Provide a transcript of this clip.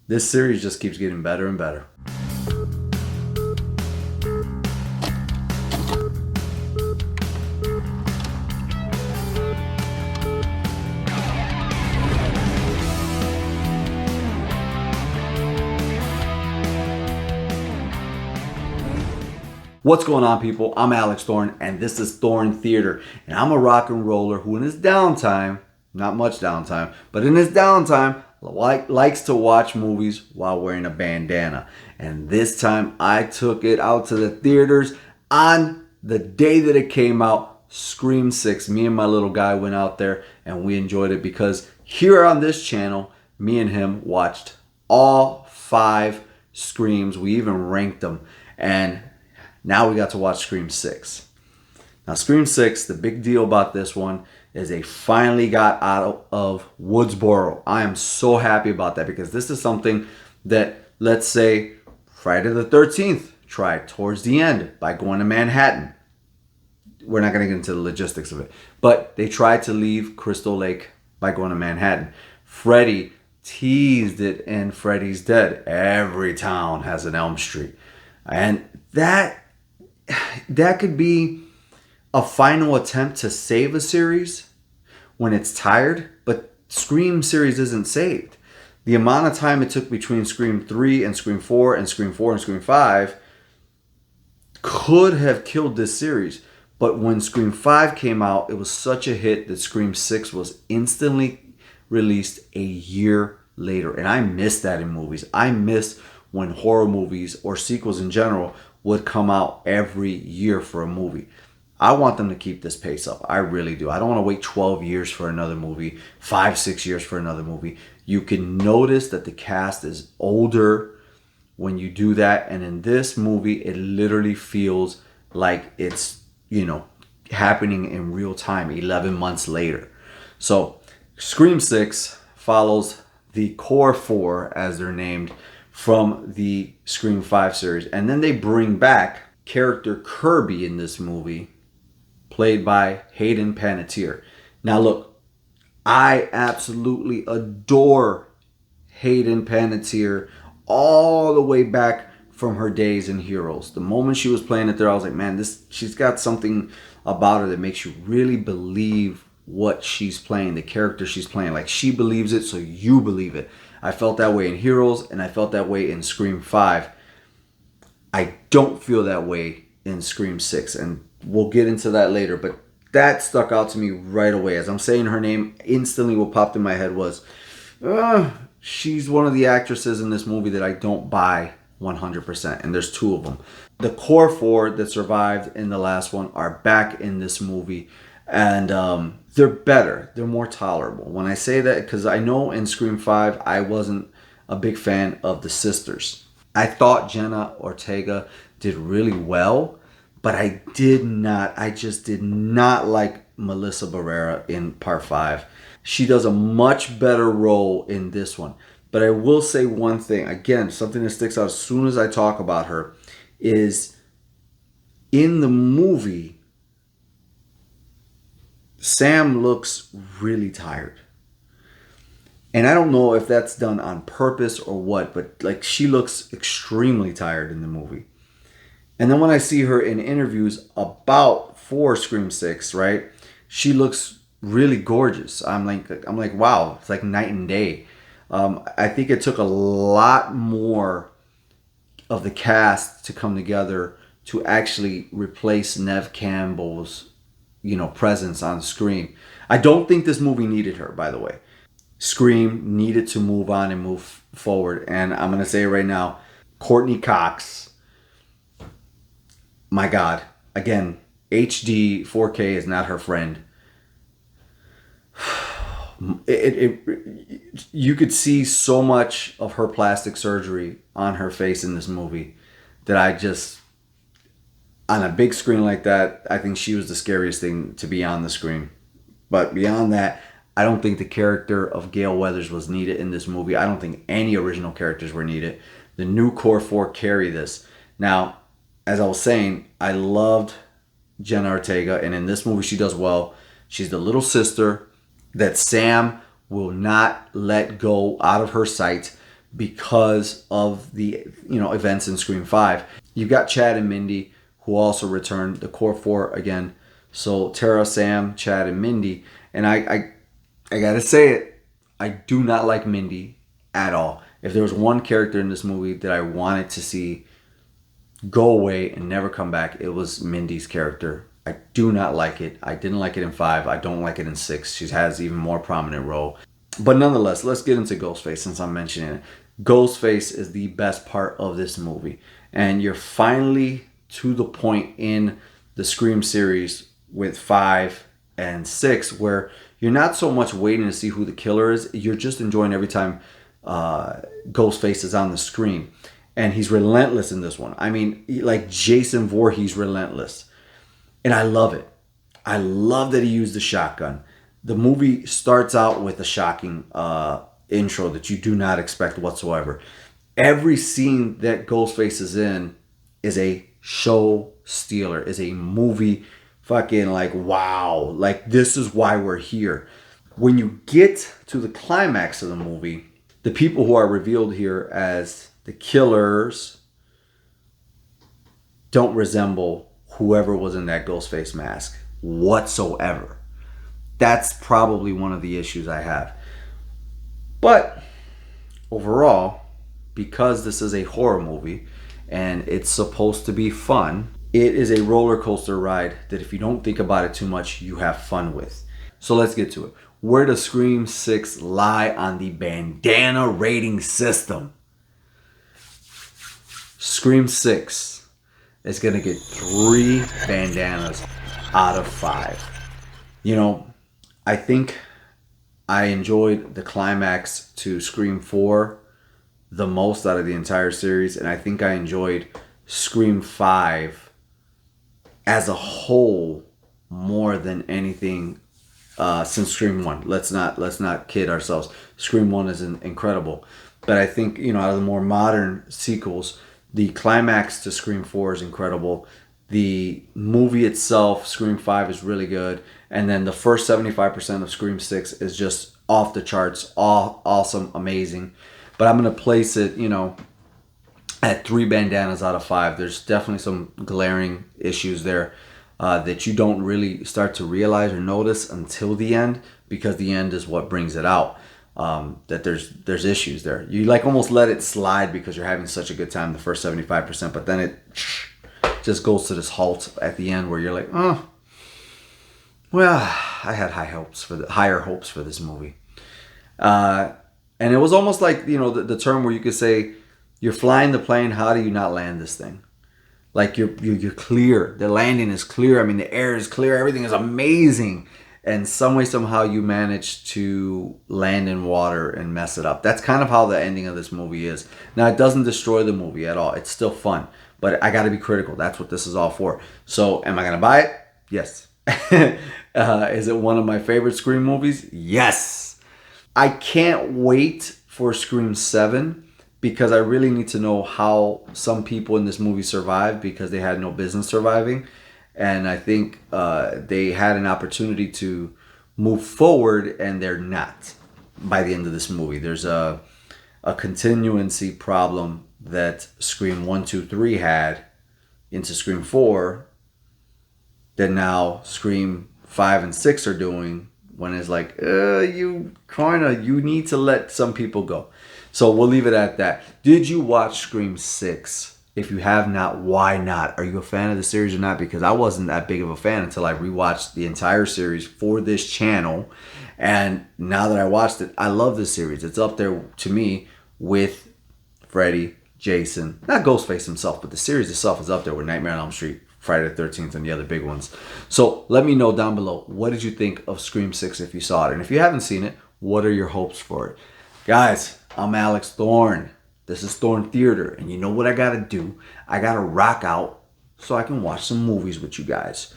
This series just keeps getting better and better. What's going on, people? I'm Alex Thorn, and this is Thorn Theater. And I'm a rock and roller who in his downtime, not much downtime, but in his downtime, likes to watch movies while wearing a bandana. And this time I took it out to the theaters on the day that it came out, Scream 6. Me and my little guy went out there and we enjoyed it because here on this channel, me and him watched all 5 Screams. We even ranked them. And now we got to watch Scream 6. Now, Scream 6, the big deal about this one is they finally got out of Woodsboro. I am so happy about that because this is something that, let's say, Friday the 13th tried towards the end by going to Manhattan. We're not going to get into the logistics of it, but they tried to leave Crystal Lake by going to Manhattan. Freddy teased it in Freddy's Dead. Every town has an Elm Street. And that could be a final attempt to save a series when it's tired, but Scream series isn't saved. The amount of time it took between Scream 3 and Scream 4 and Scream 4 and Scream 5 could have killed this series. But when Scream 5 came out, it was such a hit that Scream 6 was instantly released a year later. And I miss that in movies. I miss when horror movies or sequels in general would come out every year for a movie. I want them to keep this pace up. I really do. I don't want to wait 12 years for another movie, 5, 6 years for another movie. You can notice that the cast is older when you do that. And in this movie, it literally feels like it's, happening in real time 11 months later. So Scream 6 follows the core 4, as they're named, from the Scream 5 series. And then they bring back character Kirby in this movie, played by Hayden Panettiere. Now look, I absolutely adore Hayden Panettiere all the way back from her days in Heroes. The moment she was playing it there, I was like, man, she's got something about her that makes you really believe what she's playing, the character she's playing. Like, she believes it, so you believe it. I felt that way in Heroes, and I felt that way in Scream 5. I don't feel that way in Scream 6, and we'll get into that later, but that stuck out to me right away. As I'm saying her name, instantly what popped in my head was, she's one of the actresses in this movie that I don't buy 100%, and there's 2 of them. The core 4 that survived in the last one are back in this movie, and they're better. They're more tolerable. When I say that, because I know in Scream 5, I wasn't a big fan of the sisters. I thought Jenna Ortega did really well, but I just did not like Melissa Barrera in part 5. She does a much better role in this one. But I will say one thing, again, something that sticks out as soon as I talk about her, is in the movie, Sam looks really tired. And I don't know if that's done on purpose or what, but like, she looks extremely tired in the movie. And then when I see her in interviews for Scream 6, right, she looks really gorgeous. I'm like, wow, it's like night and day. I think it took a lot more of the cast to come together to actually replace Neve Campbell's, presence on screen. I don't think this movie needed her, by the way. Scream needed to move on and move forward. And I'm going to say right now, Courtney Cox, my God, again, HD 4K is not her friend. You could see so much of her plastic surgery on her face in this movie that on a big screen like that, I think she was the scariest thing to be on the screen. But beyond that, I don't think the character of Gale Weathers was needed in this movie. I don't think any original characters were needed. The new core 4 carry this. Now, as I was saying, I loved Jenna Ortega, and in this movie she does well. She's the little sister that Sam will not let go out of her sight because of the events in Scream 5. You've got Chad and Mindy, who also returned, the core four again. So Tara, Sam, Chad, and Mindy. And I gotta say it, I do not like Mindy at all. If there was one character in this movie that I wanted to see go away and never come back, it was Mindy's character. I do not like it. I didn't like it in 5. I don't like it in 6. She has even more prominent role. But nonetheless, let's get into Ghostface since I'm mentioning it. Ghostface is the best part of this movie. And you're finally to the point in the Scream series with 5 and 6 where you're not so much waiting to see who the killer is. You're just enjoying every time Ghostface is on the screen. And he's relentless in this one. I mean, like Jason Voorhees relentless. And I love it. I love that he used the shotgun. The movie starts out with a shocking intro that you do not expect whatsoever. Every scene that Ghostface is in is a show stealer, is a movie fucking like, wow, like this is why we're here. When you get to the climax of the movie, the people who are revealed here as the killers don't resemble whoever was in that Ghostface mask whatsoever. That's probably one of the issues I have. But overall, because this is a horror movie and it's supposed to be fun, it is a roller coaster ride that if you don't think about it too much, you have fun with. So let's get to it. Where does Scream 6 lie on the bandana rating system? Scream 6 is going to get 3 bandanas out of 5. You know, I think I enjoyed the climax to Scream 4 the most out of the entire series, and I think I enjoyed Scream 5 as a whole more than anything since Scream 1. Let's not kid ourselves. Scream 1 is incredible. But I think, out of the more modern sequels, the climax to Scream 4 is incredible. The movie itself, Scream 5, is really good. And then the first 75% of Scream 6 is just off the charts, awesome, amazing. But I'm going to place it, at 3 bandanas out of 5. There's definitely some glaring issues there that you don't really start to realize or notice until the end, because the end is what brings it out. That there's issues there. You like almost let it slide because you're having such a good time the first 75%, but then it just goes to this halt at the end where you're like, oh, well, I had higher hopes for this movie. And it was almost like, the term where you could say, you're flying the plane, how do you not land this thing? Like you're clear. The landing is clear. I mean, the air is clear. Everything is amazing. And some way, somehow you manage to land in water and mess it up. That's kind of how the ending of this movie is. Now, it doesn't destroy the movie at all. It's still fun. But I got to be critical. That's what this is all for. So, am I going to buy it? Yes. Is it one of my favorite Scream movies? Yes. I can't wait for Scream 7 because I really need to know how some people in this movie survived because they had no business surviving. And I think they had an opportunity to move forward, and they're not by the end of this movie. There's a continuancy problem that Scream 1, 2, 3 had into Scream 4 that now Scream 5 and 6 are doing, when it's like, you need to let some people go. So we'll leave it at that. Did you watch Scream 6? If you have not, why not? Are you a fan of the series or not? Because I wasn't that big of a fan until I rewatched the entire series for this channel. And now that I watched it, I love this series. It's up there to me with Freddy, Jason, not Ghostface himself, but the series itself is up there with Nightmare on Elm Street, Friday the 13th, and the other big ones. So let me know down below, what did you think of Scream 6 if you saw it? And if you haven't seen it, what are your hopes for it? Guys, I'm Alex Thorn. This is Thorn Theater, and you know what I gotta do? I gotta rock out so I can watch some movies with you guys.